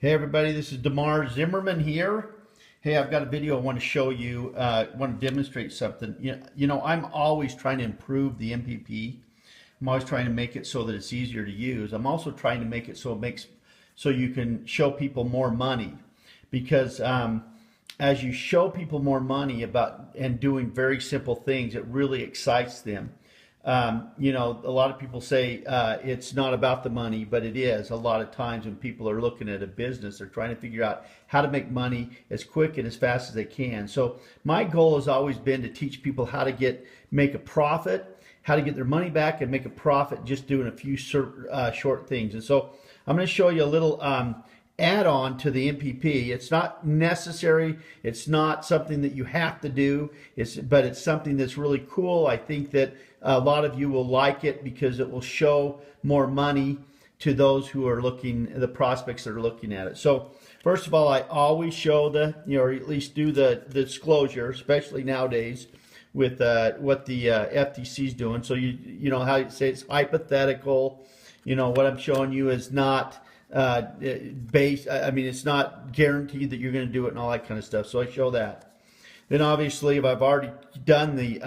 Hey everybody, this is DeMarr Zimmerman here. Hey, I've got a video I want to show you. I want to demonstrate something. I'm always trying to improve the MPP. I'm always trying to make it so that it's easier to use. I'm also trying to make it so you can show people more money, because as you show people more money about and doing very simple things, it really excites them. A lot of people say it's not about the money, but it is. A lot of times when people are looking at a business, they're trying to figure out how to make money as quick and as fast as they can. So my goal has always been to teach people how to make a profit, how to get their money back and make a profit just doing a few short things. And so I'm going to show you a little add-on to the MPP. It's not necessary. It's not something that you have to do. But it's something that's really cool. I think that a lot of you will like it because it will show more money to those who are the prospects that are looking at it. So first of all, I always show or at least do the disclosure, especially nowadays with what the FTC is doing. So you know how you say it's hypothetical. What I'm showing you is not it's not guaranteed that you're going to do it and all that kind of stuff. So I show that. Then obviously, if I've already done the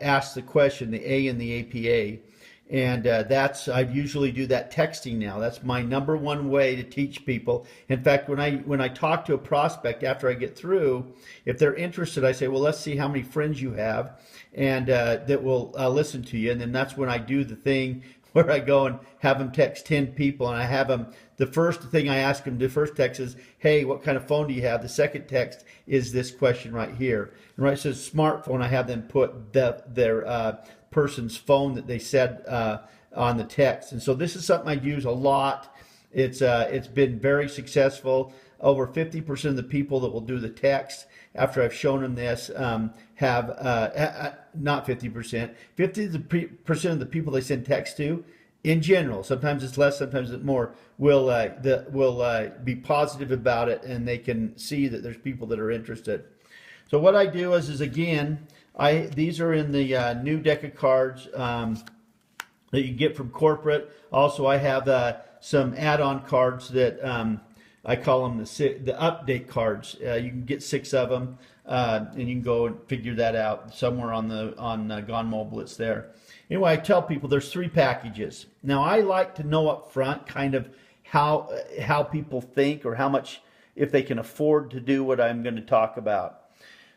ask the question, the A in the APA, and I usually do that texting now. That's my number one way to teach people. In fact, when I talk to a prospect after I get through, if they're interested, I say, well, let's see how many friends you have, and that will listen to you. And then that's when I do the thing where I go and have them text 10 people, and I have them, the first thing I ask them, the first text is, hey, what kind of phone do you have? The second text is this question right here. And right, it says smartphone, I have them put their person's phone that they said on the text. And so this is something I use a lot. It's been very successful. Over 50% of the people that will do the text after I've shown them this have not 50%. 50% of the people they send text to, in general, sometimes it's less, sometimes it's more, will be positive about it, and they can see that there's people that are interested. So what I do is again, these are in the new deck of cards that you get from corporate. Also, I have some add-on cards that I call them the update cards. You can get 6 of them, and you can go and figure that out somewhere on Gone Mobile. It's there. Anyway, I tell people there's 3 packages. Now, I like to know up front kind of how people think, or how much, if they can afford to do what I'm going to talk about.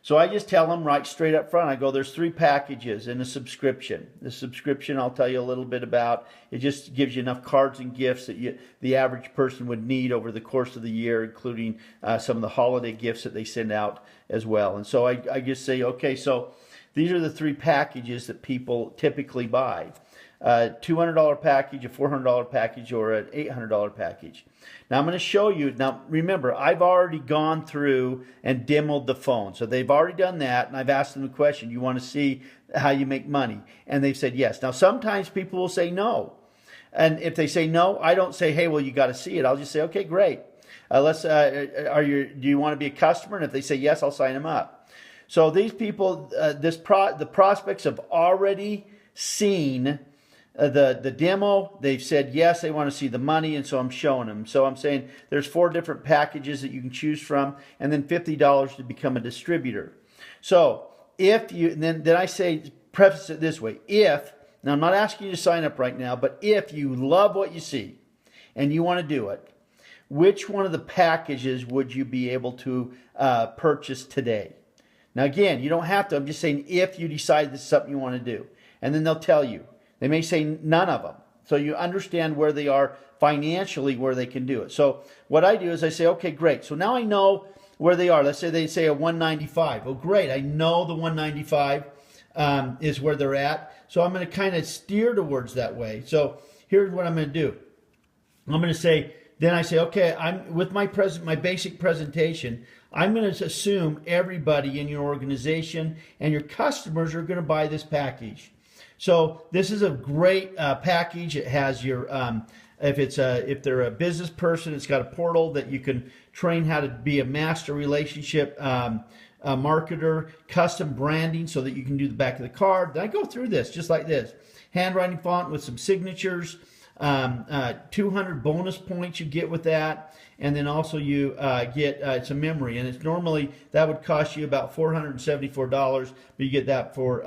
So I just tell them right straight up front. I go, there's 3 packages in a subscription. The subscription I'll tell you a little bit about. It just gives you enough cards and gifts that the average person would need over the course of the year, including some of the holiday gifts that they send out as well. And so I just say, okay, so these are the 3 packages that people typically buy. $200 package, a $400 package, or an $800 package. Now I'm going to show you. Now remember, I've already gone through and demoed the phone. So they've already done that, and I've asked them the question, you want to see how you make money? And they've said yes. Now sometimes people will say no. And if they say no, I don't say, hey, well, you got to see it. I'll just say, okay, great. Do you want to be a customer? And if they say yes, I'll sign them up. So these people, the prospects have already seen the demo. They've said yes, they want to see the money, and so I'm showing them. So I'm saying there's 4 different packages that you can choose from, and then $50 to become a distributor. So then I say, preface it this way: now I'm not asking you to sign up right now, but if you love what you see and you want to do it, which one of the packages would you be able to purchase today? Now again, you don't have to. I'm just saying if you decide this is something you want to do, and then they'll tell you. They may say none of them. So you understand where they are financially, where they can do it. So what I do is I say, okay, great. So now I know where they are. Let's say they say a 195. Well, great. I know the 195 is where they're at. So I'm going to kind of steer towards that way. So here's what I'm going to do. I'm going to say, then I say, okay, I'm with my basic presentation, I'm going to assume everybody in your organization and your customers are going to buy this package. So this is a great package. It has your if they're a business person, it's got a portal that you can train how to be a master relationship marketer, custom branding so that you can do the back of the card. Then I go through this just like this: handwriting font with some signatures, 200 bonus points you get with that, and then also you get some memory, and it's normally that would cost you about $474, but you get that for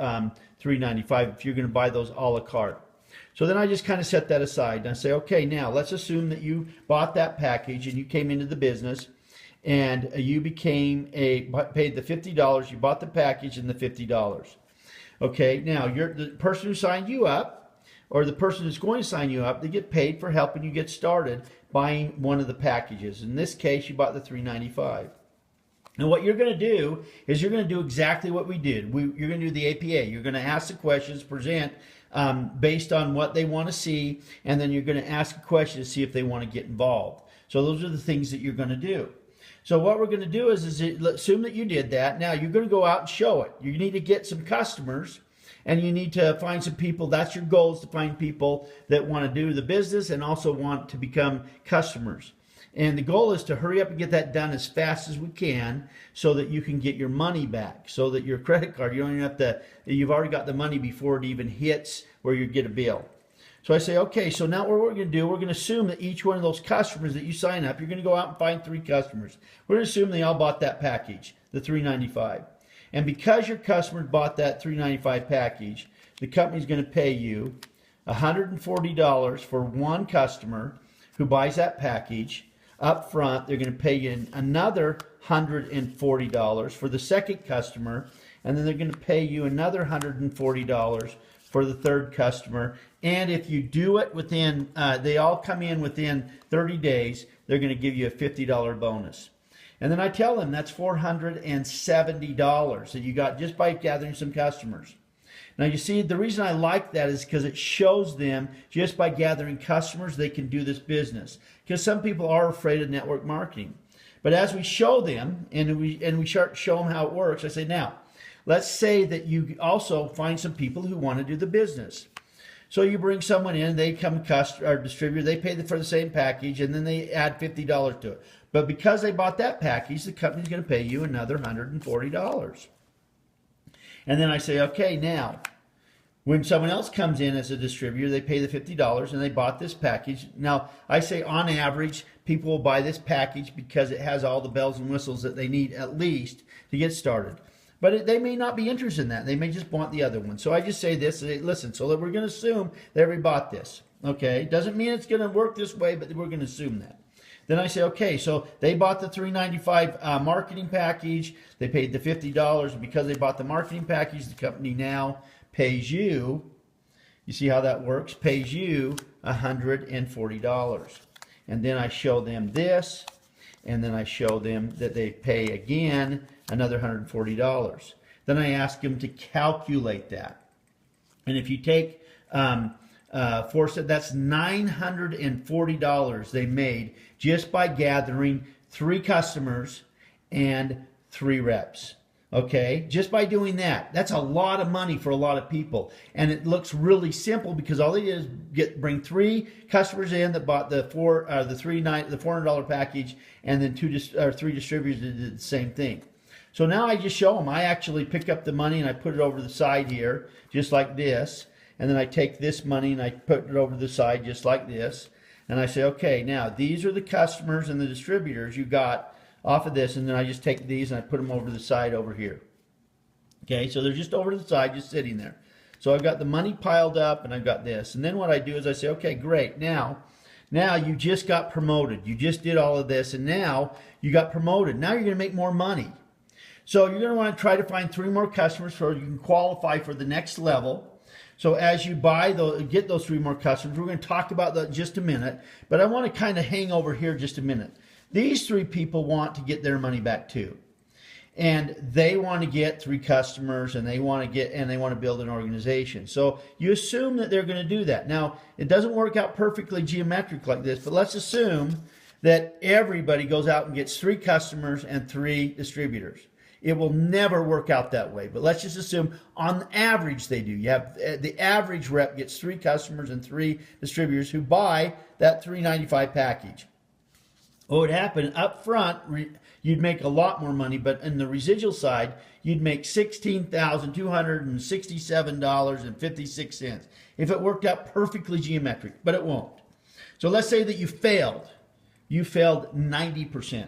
$395 if you're going to buy those a la carte. So then I just kind of set that aside and I say, okay, now let's assume that you bought that package and you came into the business and you paid the $50, you bought the package and the $50. Okay, now the person who signed you up, or the person who's going to sign you up, they get paid for helping you get started buying one of the packages. In this case, you bought the $395. Now what you're going to do is you're going to do exactly what we did. You're going to do the APA. You're going to ask the questions, present based on what they want to see, and then you're going to ask a question to see if they want to get involved. So those are the things that you're going to do. So what we're going to do is assume that you did that. Now you're going to go out and show it. You need to get some customers, and you need to find some people. That's your goal, is to find people that want to do the business and also want to become customers. And the goal is to hurry up and get that done as fast as we can so that you can get your money back, so that your credit card, you don't even have to, you've already got the money before it even hits where you get a bill. So I say, okay, so now what we're going to do, we're going to assume that each one of those customers that you sign up, you're going to go out and find 3 customers. We're going to assume they all bought that package, the $395. And because your customers bought that $395 package, the company's going to pay you $140 for one customer who buys that package. Up front, they're going to pay you another $140 for the second customer, and then they're going to pay you another $140 for the third customer. And if you do it within, they all come in within 30 days, they're going to give you a $50 bonus. And then I tell them that's $470 that you got just by gathering some customers. Now you see, the reason I like that is because it shows them just by gathering customers they can do this business. Because some people are afraid of network marketing. But as we show them and we start to show them how it works, I say, now, let's say that you also find some people who want to do the business. So you bring someone in, they become a distributor, they pay for the same package, and then they add $50 to it. But because they bought that package, the company's going to pay you another $140. And then I say, okay, now, when someone else comes in as a distributor, they pay the $50 and they bought this package. Now, I say on average, people will buy this package because it has all the bells and whistles that they need at least to get started. But they may not be interested in that. They may just want the other one. So I just say this, listen, so that we're going to assume that everybody bought this. Okay, doesn't mean it's going to work this way, but we're going to assume that. Then I say, okay, so they bought the $395 marketing package. They paid the $50. And because they bought the marketing package, the company now pays you see how that works? Pays you $140. And then I show them this, and then I show them that they pay again another $140. Then I ask them to calculate that. And if you take that's $940 they made just by gathering 3 customers and 3 reps. Okay, just by doing that, that's a lot of money for a lot of people, and it looks really simple because all they did is bring 3 customers in that bought the $400 package, and then 3 distributors that did the same thing. So now I just show them. I actually pick up the money and I put it over the side here, just like this. And then I take this money and I put it over the side just like this. And I say, okay, now these are the customers and the distributors you got off of this. And then I just take these and I put them over the side over here. Okay, so they're just over to the side, just sitting there. So I've got the money piled up and I've got this. And then what I do is I say, okay, great. Now you just got promoted. You just did all of this and now you got promoted. Now you're going to make more money. So you're going to want to try to find 3 more customers so you can qualify for the next level. So as you get those 3 more customers, we're going to talk about that in just a minute, but I want to kind of hang over here just a minute. These 3 people want to get their money back too. And they want to get 3 customers and they want to build an organization. So you assume that they're going to do that. Now, it doesn't work out perfectly geometric like this, but let's assume that everybody goes out and gets 3 customers and 3 distributors. It will never work out that way, but let's just assume on average they do. You have the average rep gets 3 customers and 3 distributors who buy that $395 package. what would happen up front, you'd make a lot more money, but in the residual side, you'd make $16,267.56 if it worked out perfectly geometric, but it won't. So let's say that you failed. You failed 90%,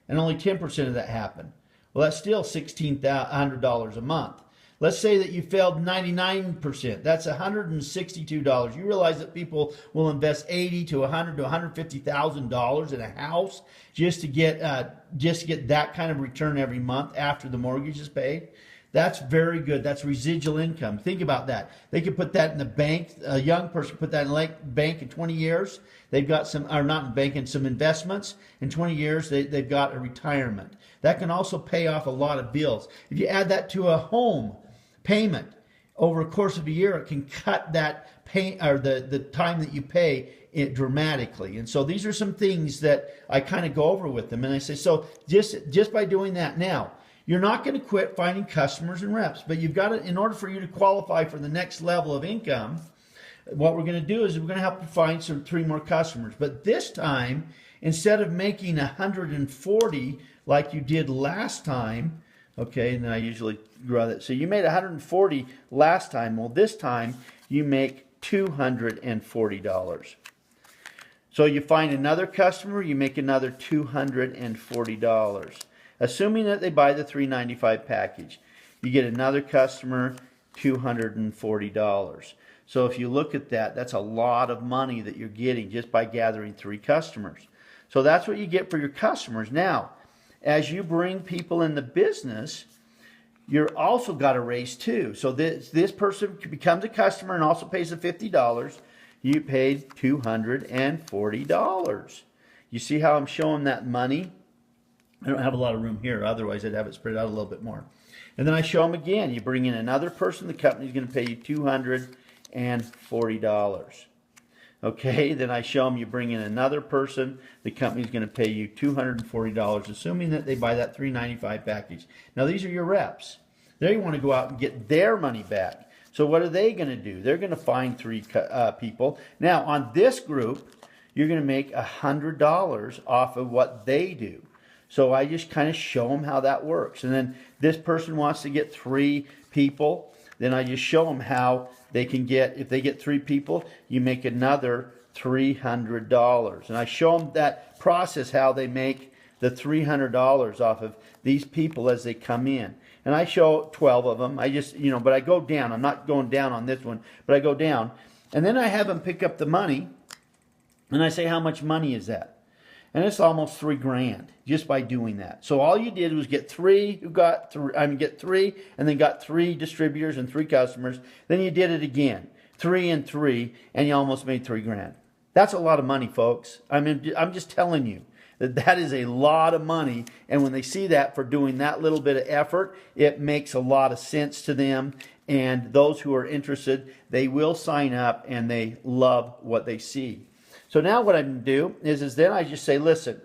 and only 10% of that happened. Well, that's still $1,600 a month. Let's say that you failed 99%. That's $162. You realize that people will invest $80,000 to $100,000 to $150,000 in a house just to get that kind of return every month after the mortgage is paid. That's very good. That's residual income. Think about that. They could put that in the bank. A young person put that in the bank in 20 years. They've got some, or not in bank, in some investments. In 20 years, they've got a retirement. That can also pay off a lot of bills. If you add that to a home payment over a course of a year, it can cut that pay, or the time that you pay it dramatically. And so these are some things that I kind of go over with them. And I say, so just by doing that now, you're not going to quit finding customers and reps, but you've got to, in order for you to qualify for the next level of income, what we're going to do is we're going to help you find 3 more customers. But this time, instead of making 140 like you did last time, okay, and then I usually draw that. So you made 140 last time. Well, this time you make $240. So you find another customer, you make another $240. Assuming that they buy the $395 package, you get another customer, $240. So if you look at that, that's a lot of money that you're getting just by gathering 3 customers. So that's what you get for your customers. Now, as you bring people in the business, you're also got to raise too. So this person becomes a customer and also pays the $50. You paid $240. You see how I'm showing that money? I don't have a lot of room here. Otherwise, I'd have it spread out a little bit more. And then I show them again. You bring in another person. The company's going to pay you $240. Okay, then I show them you bring in another person. The company's going to pay you $240, assuming that they buy that $395 package. Now, these are your reps. They want to go out and get their money back. So what are they going to do? They're going to find 3 people. Now, on this group, you're going to make $100 off of what they do. So I just kind of show them how that works. And then this person wants to get 3 people. Then I just show them how they can get, if they get 3 people, you make another $300. And I show them that process, how they make the $300 off of these people as they come in. And I show 12 of them. I just, but I go down. I'm not going down on this one, but I go down. And then I have them pick up the money. And I say, how much money is that? And it's almost $3,000 just by doing that. So all you did was get 3 who got 3, get 3 and then got 3 distributors and 3 customers. Then you did it again, 3 and 3, and you almost made $3,000. That's a lot of money, folks. I mean, I'm just telling you that is a lot of money. And when they see that for doing that little bit of effort, it makes a lot of sense to them. And those who are interested, they will sign up and they love what they see. So now what I can do is then I just say, listen,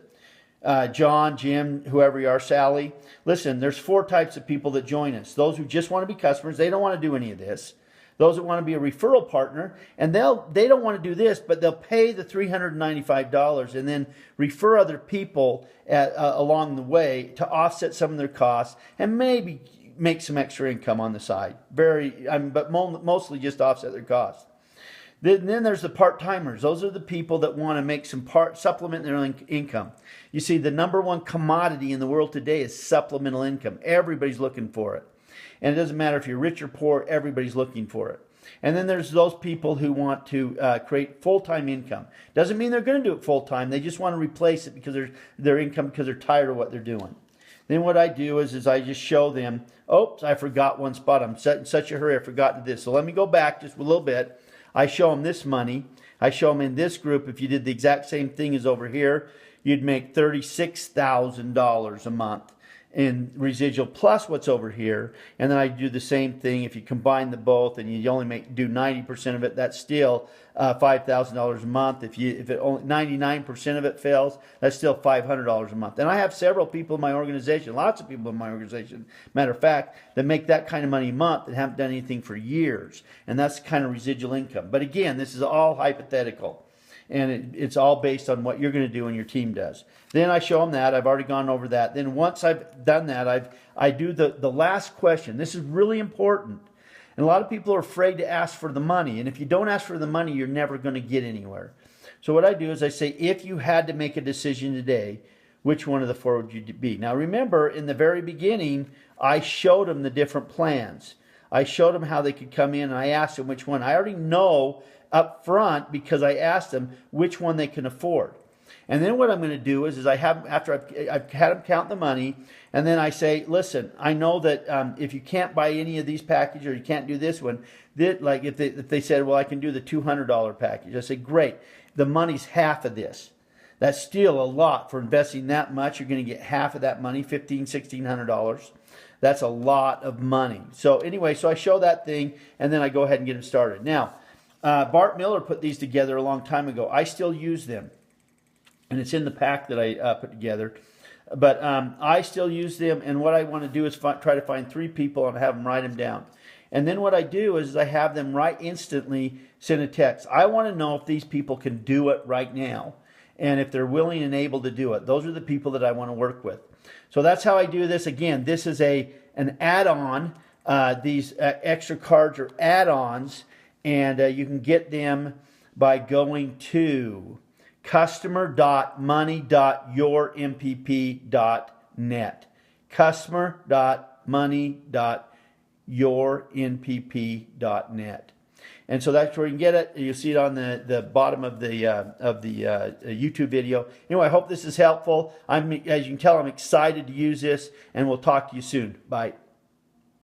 John, Jim, whoever you are, Sally, listen, there's 4 types of people that join us. Those who just want to be customers, they don't want to do any of this. Those that want to be a referral partner, and they don't want to do this, but they'll pay the $395 and then refer other people along the way to offset some of their costs and maybe make some extra income on the side. But mostly just offset their costs. Then there's the part-timers. Those are the people that want to make some supplement their income. You see, the number 1 commodity in the world today is supplemental income. Everybody's looking for it. And it doesn't matter if you're rich or poor, everybody's looking for it. And then there's those people who want to create full-time income. Doesn't mean they're going to do it full-time. They just want to replace it because their income, because they're tired of what they're doing. Then what I do is I just show them, oops, I forgot one spot. I'm in such a hurry, I forgot this. So let me go back just a little bit. I show them this money. I show them in this group, if you did the exact same thing as over here, you'd make $36,000 a month in residual plus what's over here. And then I do the same thing. If you combine the both and you only do 90% of it, that's still $5,000 a month. If it only 99% of it fails, that's still $500 a month. And I have several people in my organization, lots of people in my organization, matter of fact, that make that kind of money a month that haven't done anything for years. And that's kind of residual income. But again, this is all hypothetical. And it's all based on what you're going to do and your team does. Then I show them that. I've already gone over that. Then once I've done that, I do the last question. This is really important. And a lot of people are afraid to ask for the money. And if you don't ask for the money, you're never going to get anywhere. So what I do is I say, if you had to make a decision today, which one of the four would you be? Now remember, in the very beginning, I showed them the different plans. I showed them how they could come in, and I asked them which one. I already know up front because I asked them which one they can afford. And then what I'm going to do is I have, after I've had them count the money, and then I say, listen, I know that if you can't buy any of these packages or you can't do this one, like if they said, well, I can do the $200 package. I say, great, the money's half of this. That's still a lot for investing that much. You're going to get half of that money, $1,500, $1,600. That's a lot of money. So anyway, so I show that thing, and then I go ahead and get them started. Now, Bart Miller put these together a long time ago. I still use them. And it's in the pack that I put together. But I still use them, and what I want to do is try to find 3 people and have them write them down. And then what I do is I have them instantly send a text. I want to know if these people can do it right now, and if they're willing and able to do it. Those are the people that I want to work with. So that's how I do this. Again, this is an add-on. These extra cards are add-ons, and you can get them by going to customer.money.yournpp.net. customer.money.yournpp.net. And so that's where you can get it. You'll see it on the bottom of the YouTube video. Anyway, I hope this is helpful. As you can tell, I'm excited to use this, and we'll talk to you soon. Bye.